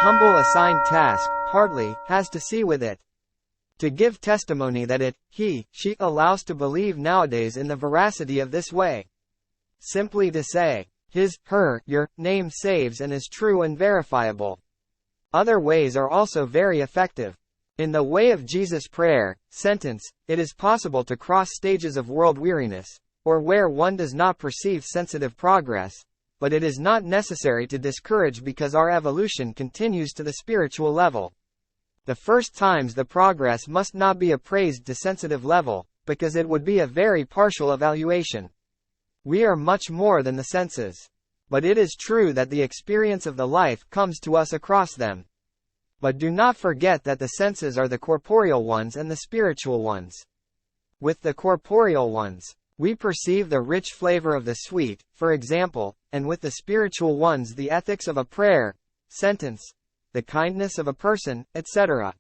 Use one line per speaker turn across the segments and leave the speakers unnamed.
humble assigned task, partly, has to see with it. To give testimony that it, he, she, allows to believe nowadays in the veracity of this way. Simply to say, his, her, your, name saves and is true and verifiable. Other ways are also very effective. In the way of Jesus' prayer, sentence, it is possible to cross stages of world weariness, or where one does not perceive sensitive progress, but it is not necessary to discourage because our evolution continues to the spiritual level. The first times the progress must not be appraised to sensitive level, because it would be a very partial evaluation. We are much more than the senses. But it is true that the experience of the life comes to us across them. But do not forget that the senses are the corporeal ones and the spiritual ones. With the corporeal ones, we perceive the rich flavor of the sweet, for example, and with the spiritual ones the ethics of a prayer, sentence, the kindness of a person, etc.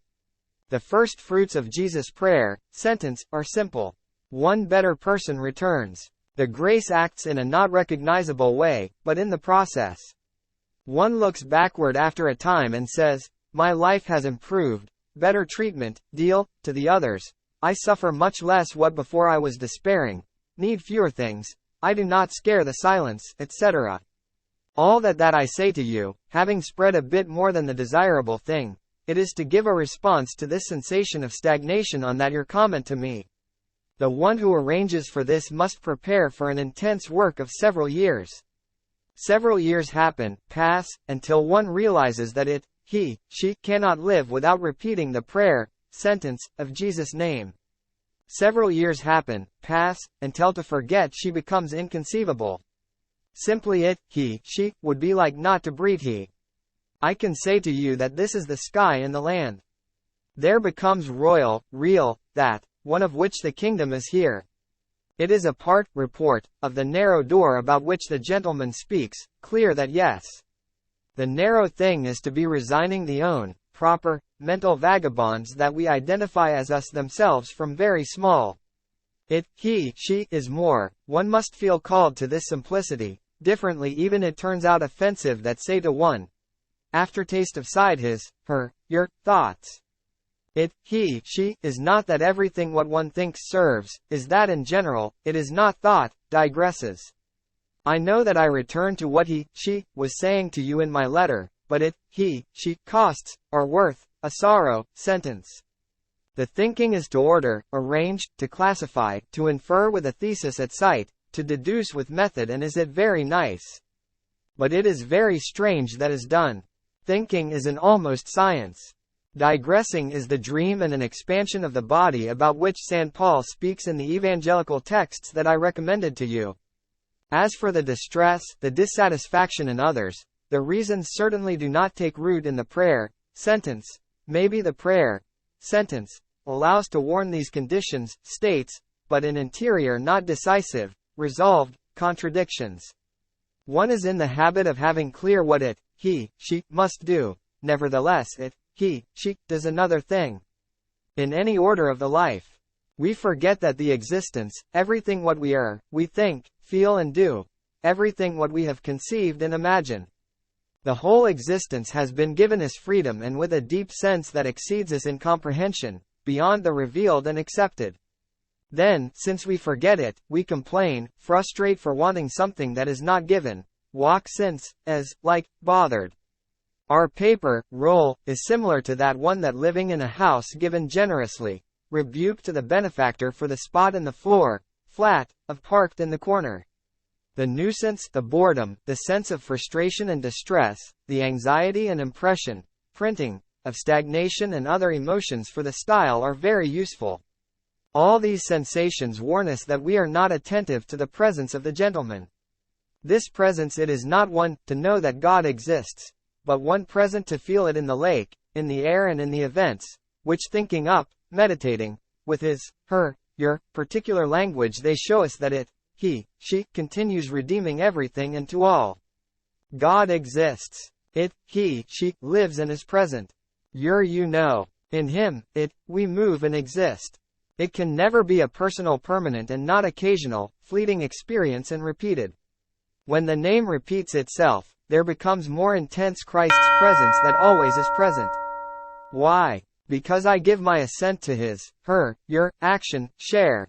The first fruits of Jesus' prayer, sentence, are simple. One better person returns. The grace acts in a not recognizable way, but in the process. One looks backward after a time and says, my life has improved, better treatment, deal, to the others. I suffer much less what before I was despairing, need fewer things, I do not scare the silence, etc. All that I say to you, having spread a bit more than the desirable thing, it is to give a response to this sensation of stagnation on that your comment to me. The one who arranges for this must prepare for an intense work of several years. Several years happen, pass, until one realizes that it, he, she, cannot live without repeating the prayer, sentence, of Jesus' name. Several years happen, pass, until to forget she becomes inconceivable. Simply it, he, she, would be like not to breathe he. I can say to you that this is the sky and the land. There becomes royal, real, that, one of which the kingdom is here. It is a report, of the narrow door about which the gentleman speaks, clear that yes. The narrow thing is to be resigning the own, proper, mental vagabonds that we identify as us themselves from very small. It, he, she, is more, one must feel called to this simplicity, differently even it turns out offensive that say to one, aftertaste of side his, her, your, thoughts. It, he, she, is not that everything what one thinks serves, is that in general, it is not thought, digresses. I know that I return to what he, she, was saying to you in my letter, but it, he, she, costs, or worth, a sorrow, sentence. The thinking is to order, arrange, to classify, to infer with a thesis at sight, to deduce with method and is it very nice. But it is very strange that is done. Thinking is an almost science. Digressing is the dream and an expansion of the body about which St. Paul speaks in the evangelical texts that I recommended to you. As for the distress, the dissatisfaction in others, the reasons certainly do not take root in the prayer, sentence, maybe the prayer, sentence, allows to warn these conditions, states, but in interior not decisive, resolved, contradictions. One is in the habit of having clear what it, he, she, must do, nevertheless it, he, she, does another thing. In any order of the life, we forget that the existence, everything what we are, we think, feel and do, everything what we have conceived and imagine. The whole existence has been given us freedom and with a deep sense that exceeds us in comprehension, beyond the revealed and accepted. Then, since we forget it, we complain, frustrate for wanting something that is not given, walk since, as, like, bothered. Our paper, roll, is similar to that one that living in a house given generously, rebuke to the benefactor for the spot in the floor, flat, of parked in the corner. The nuisance, the boredom, the sense of frustration and distress, the anxiety and impression, printing, of stagnation and other emotions for the style are very useful. All these sensations warn us that we are not attentive to the presence of the gentleman. This presence it is not one, to know that God exists, but one present to feel it in the lake, in the air and in the events, which thinking up, meditating, with his, her, your, particular language they show us that it, he, she, continues redeeming everything and to all. God exists. It, he, she, lives and is present. You know. In him, it, we move and exist. It can never be a personal permanent and not occasional, fleeting experience and repeated. When the name repeats itself, there becomes more intense Christ's presence that always is present. Why? Because I give my assent to his, her, your action, share.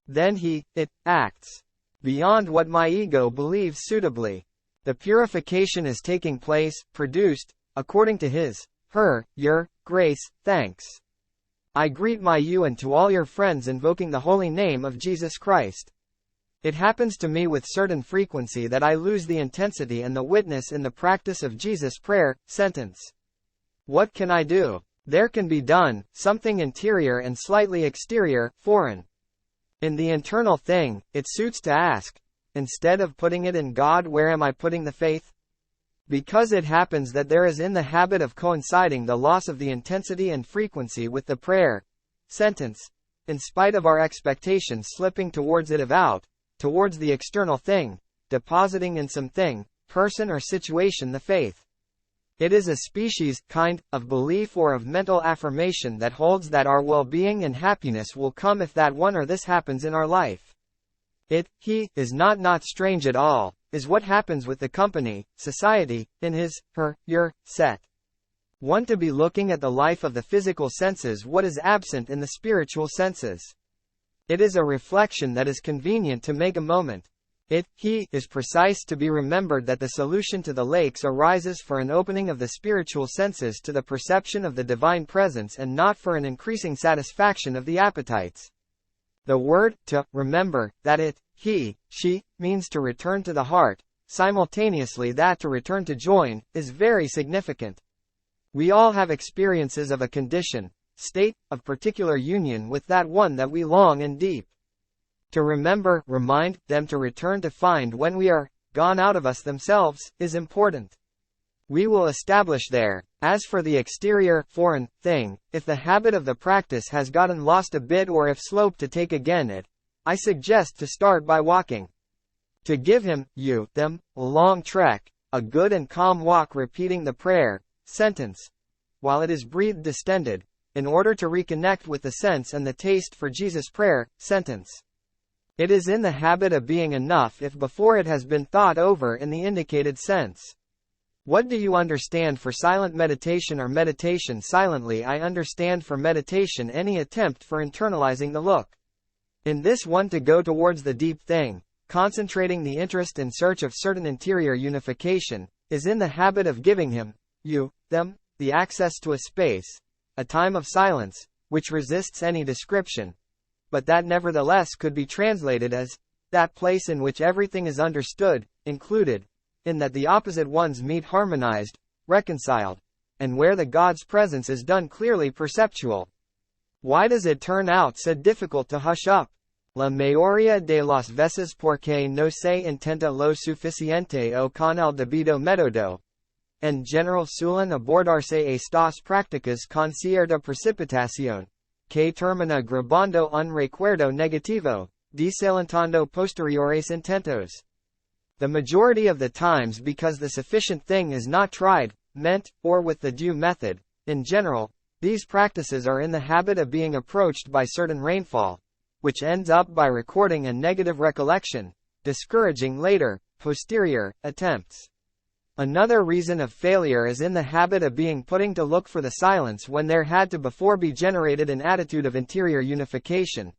Then it acts beyond what my ego believes suitably. The purification is taking place, produced, according to his, her, your, grace, thanks. I greet my you and to all your friends invoking the holy name of Jesus Christ. It happens to me with certain frequency that I lose the intensity and the witness in the practice of Jesus' prayer, sentence. What can I do? There can be done, something interior and slightly exterior, foreign. In the internal thing, it suits to ask, instead of putting it in God, where am I putting the faith? Because it happens that there is in the habit of coinciding the loss of the intensity and frequency with the prayer, sentence, in spite of our expectations slipping towards it towards the external thing, depositing in some thing, person or situation the faith. It is a species, kind, of belief or of mental affirmation that holds that our well-being and happiness will come if that one or this happens in our life. He, is not strange at all, is what happens with the company, society, in his, her, your, set. One to be looking at the life of the physical senses what is absent in the spiritual senses. It is a reflection that is convenient to make a moment. He, is precise to be remembered that the solution to the lakes arises for an opening of the spiritual senses to the perception of the divine presence and not for an increasing satisfaction of the appetites. The word, to, remember, that he, she, means to return to the heart, simultaneously that to return to join, is very significant. We all have experiences of a condition, state, of particular union with that one that we long and deep. To remember, remind, them to return to find when we are gone out of us themselves, is important. We will establish there. As for the exterior, foreign, thing, if the habit of the practice has gotten lost a bit or if slope to take again I suggest to start by walking. To give him, you, them, a long trek, a good and calm walk repeating the prayer, sentence, while it is breathed distended, in order to reconnect with the sense and the taste for Jesus' prayer, sentence. It is in the habit of being enough if before it has been thought over in the indicated sense. What do you understand for silent meditation or meditation silently? I understand for meditation any attempt for internalizing the look. In this one to go towards the deep thing, concentrating the interest in search of certain interior unification, is in the habit of giving him, you, them, the access to a space, a time of silence, which resists any description, but that nevertheless could be translated as that place in which everything is understood, included, in that the opposite ones meet harmonized, reconciled, and where the God's presence is done clearly perceptual. Why does it turn out so difficult to hush up? La mayoría de las veces porque no se intenta lo suficiente o con el debido método. En general suelen abordarse estas prácticas con cierta precipitación, que termina grabando un recuerdo negativo, desalentando posteriores intentos. The majority of the times because the sufficient thing is not tried, meant, or with the due method. In general, these practices are in the habit of being approached by certain rainfall, which ends up by recording a negative recollection, discouraging later, posterior, attempts. Another reason of failure is in the habit of being putting to look for the silence when there had to before be generated an attitude of interior unification.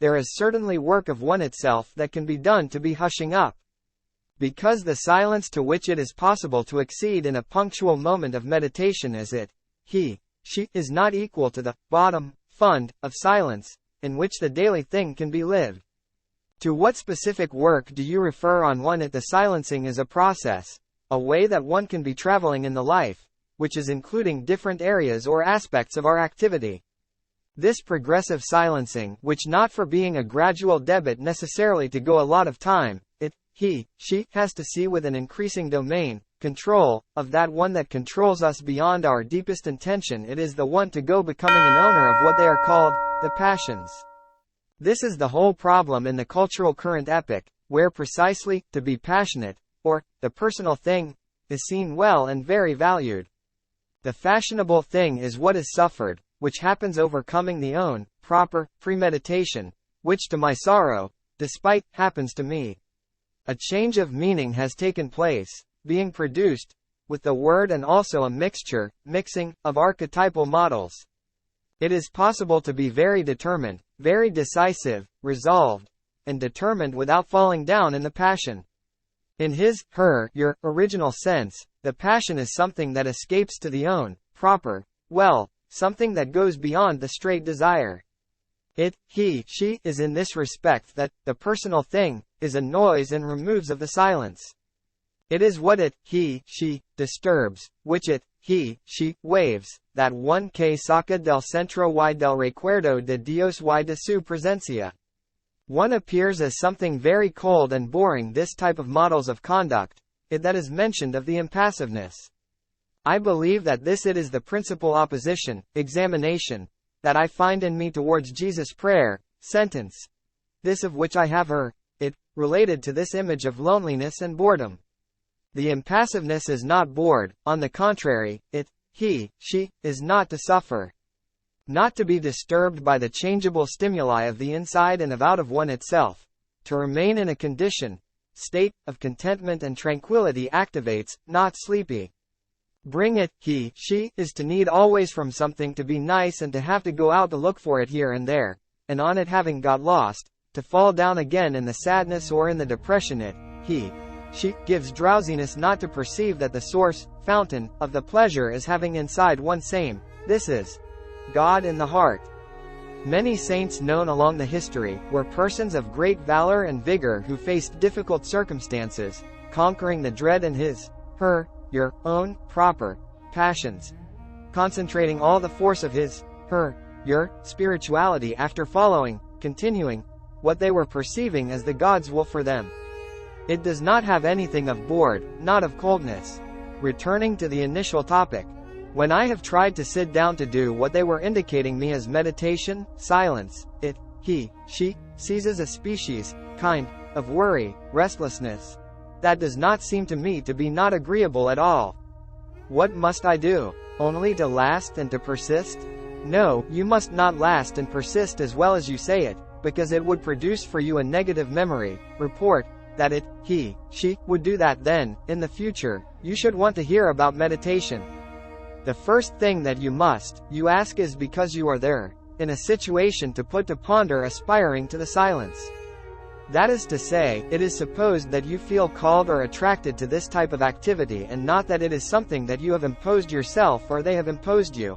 There is certainly work of one itself that can be done to be hushing up. Because the silence to which it is possible to exceed in a punctual moment of meditation as he, she, is not equal to the bottom, fund, of silence, in which the daily thing can be lived. To what specific work do you refer on one at the silencing is a process, a way that one can be traveling in the life, which is including different areas or aspects of our activity. This progressive silencing, which not for being a gradual debit necessarily to go a lot of time, he, she, has to see with an increasing domain, control, of that one that controls us beyond our deepest intention. It is the one to go becoming an owner of what they are called, the passions. This is the whole problem in the cultural current epoch, where precisely, to be passionate, or, the personal thing, is seen well and very valued. The fashionable thing is what is suffered, which happens overcoming the own, proper, premeditation, which to my sorrow, despite, happens to me. A change of meaning has taken place. being produced, with the word and also a mixing, of archetypal models. It is possible to be very determined, very decisive, resolved, and determined without falling down in the passion. In his, her, your, original sense, the passion is something that escapes to the own, proper, well, something that goes beyond the straight desire. It, he, she, is in this respect that, the personal thing, is a noise and removes of the silence. It is what it, he, she, disturbs, which it, he, she, waves, that one que saca del centro y del recuerdo de Dios y de su presencia. One appears as something very cold and boring. This type of models of conduct, it that is mentioned of the impassiveness. I believe that this it is the principal opposition, examination, that I find in me towards Jesus' prayer, sentence. This of which I have it, related to this image of loneliness and boredom. The impassiveness is not bored, on the contrary, it, he, she, is not to suffer. Not to be disturbed by the changeable stimuli of the inside and of out of one itself. To remain in a condition, state, of contentment and tranquility activates, not sleepy. Bring it, he, she, is to need always from something to be nice and to have to go out to look for it here and there, and on it having got lost, to fall down again in the sadness or in the depression it, he, she, gives drowsiness not to perceive that the source, fountain, of the pleasure is having inside one same, this is God in the heart. Many saints known along the history, were persons of great valor and vigor who faced difficult circumstances, conquering the dread in his, her, your, own, proper, passions. Concentrating all the force of his, her, your, spirituality after following, continuing, what they were perceiving as the God's will for them. It does not have anything of bored, not of coldness. Returning to the initial topic. When I have tried to sit down to do what they were indicating me as meditation, silence, it, he, she, seizes a species, kind, of worry, restlessness. That does not seem to me to be not agreeable at all. What must I do? Only to last and to persist? No, you must not last and persist as well as you say it, because it would produce for you a negative memory, report, that it, he, she, would do that. Then, in the future, you should want to hear about meditation. The first thing that you ask is because you are there, in a situation to put to ponder aspiring to the silence. That is to say, it is supposed that you feel called or attracted to this type of activity and not that it is something that you have imposed yourself or they have imposed you.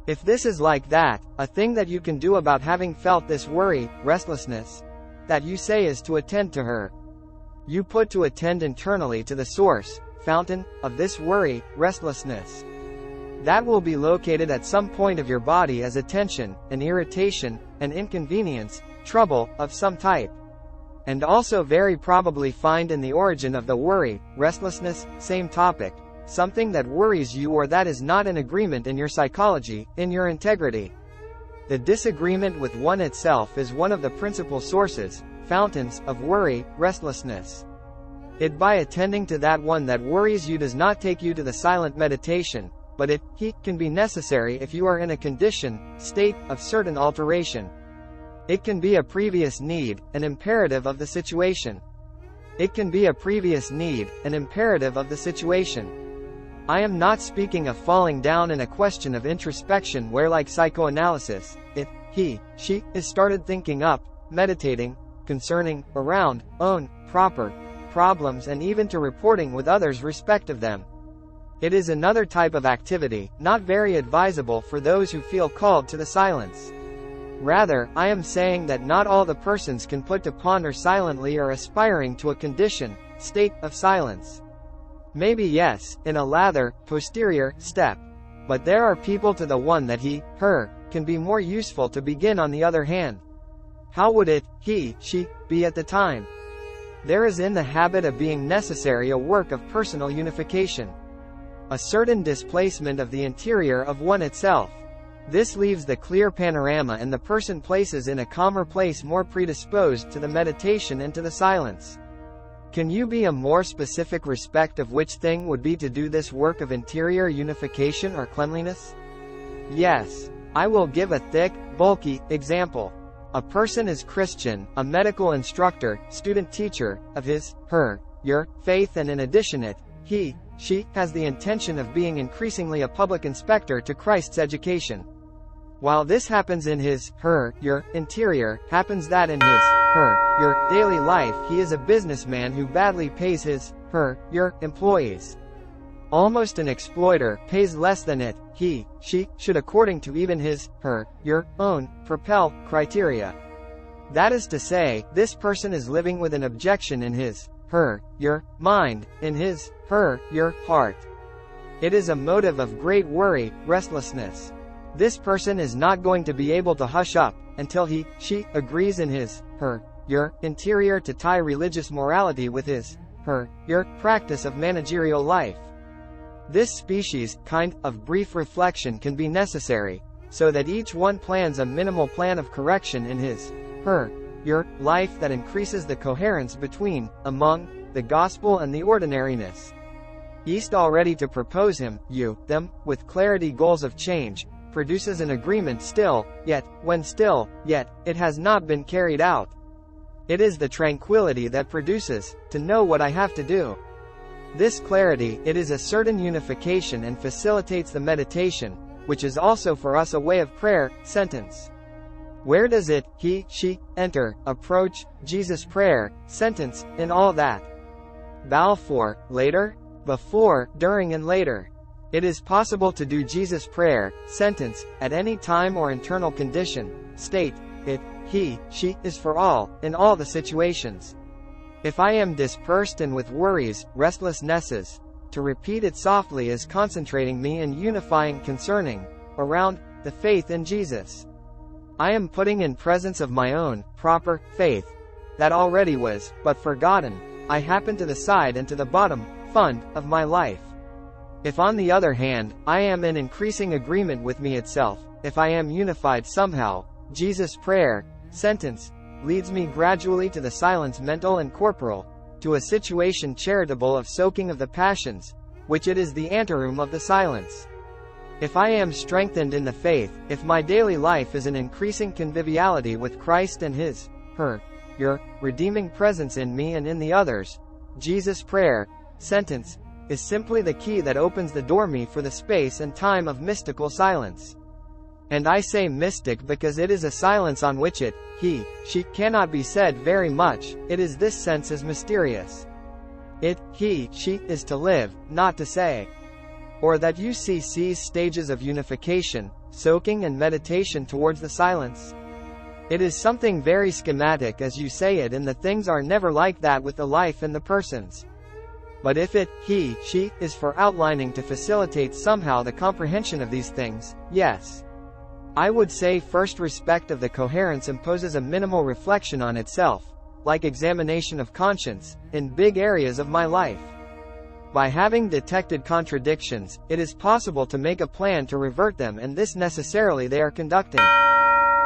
If this is like that, a thing that you can do about having felt this worry, restlessness, that you say is to attend to her. You put to attend internally to the source, fountain, of this worry, restlessness. That will be located at some point of your body as a tension, an irritation, an inconvenience, trouble, of some type. And also very probably find in the origin of the worry, restlessness, same topic, something that worries you or that is not in agreement in your psychology, in your integrity. The disagreement with one itself is one of the principal sources, fountains, of worry, restlessness. It by attending to that one that worries you does not take you to the silent meditation, but it, he, can be necessary if you are in a condition, state, of certain alteration. It can be a previous need, an imperative of the situation. It can be a previous need, an imperative of the situation. I am not speaking of falling down in a question of introspection where like psychoanalysis, it, he, she, is started thinking up, meditating, concerning, around, own, proper, problems and even to reporting with others respect of them. It is another type of activity, not very advisable for those who feel called to the silence. Rather, I am saying that not all the persons can put to ponder silently or aspiring to a condition, state, of silence. Maybe yes, in a latter, posterior, step. But there are people to the one that he, her, can be more useful to begin on the other hand. How would it, he, she, be at the time? There is in the habit of being necessary a work of personal unification. A certain displacement of the interior of one itself. This leaves the clear panorama and the person places in a calmer place more predisposed to the meditation and to the silence. Can you be a more specific respect of which thing would be to do this work of interior unification or cleanliness? Yes. I will give a thick, bulky example. A person is Christian, a medical instructor, student teacher, of his, her, your, faith and in addition it, he, she, has the intention of being increasingly a public inspector to Christ's education. While this happens in his, her, your, interior, happens that in his, her, your, daily life he is a businessman who badly pays his, her, your, employees. Almost an exploiter, pays less than it, he, she, should according to even his, her, your, own, propel, criteria. That is to say, this person is living with an objection in his, her, your, mind, in his, her, your, heart. It is a motive of great worry, restlessness. This person is not going to be able to hush up, until he, she, agrees in his, her, your, interior to tie religious morality with his, her, your, practice of managerial life. This species, kind, of brief reflection can be necessary, so that each one plans a minimal plan of correction in his, her, your, life that increases the coherence between, among, the gospel and the ordinariness. East already to propose him, you, them, with clarity goals of change, produces an agreement still, yet, when still, yet, it has not been carried out. It is the tranquility that produces, to know what I have to do. This clarity, it is a certain unification and facilitates the meditation, which is also for us a way of prayer, sentence. Where does it, he, she, enter, approach, Jesus prayer, sentence, in all that? Bow for, later? Before, during and later. It is possible to do Jesus prayer, sentence, at any time or internal condition, state, it, he, she, is for all, in all the situations. If I am dispersed and with worries, restlessnesses, to repeat it softly is concentrating me and unifying concerning, around, the faith in Jesus. I am putting in presence of my own, proper, faith, that already was, but forgotten, I happen to the side and to the bottom, fund, of my life. If on the other hand, I am in increasing agreement with me itself, if I am unified somehow, Jesus prayer, sentence, leads me gradually to the silence mental and corporal, to a situation charitable of soaking of the passions, which it is the anteroom of the silence. If I am strengthened in the faith, if my daily life is an increasing conviviality with Christ and his, her, your, redeeming presence in me and in the others, Jesus prayer, sentence, is simply the key that opens the door me for the space and time of mystical silence. And I say mystic because it is a silence on which it, he, she, cannot be said very much, it is this sense is mysterious. It, he, she, is to live, not to say. Or that you see sees stages of unification, soaking and meditation towards the silence. It is something very schematic as you say it and the things are never like that with the life and the persons. But if it, he, she, is for outlining to facilitate somehow the comprehension of these things, yes. I would say first respect of the coherence imposes a minimal reflection on itself, like examination of conscience, in big areas of my life. By having detected contradictions, it is possible to make a plan to revert them and this necessarily they are conducting.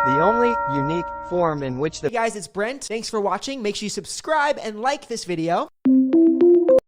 The only, unique, form in which the—
Hey guys, it's Brent. Thanks for watching. Make sure you subscribe and like this video.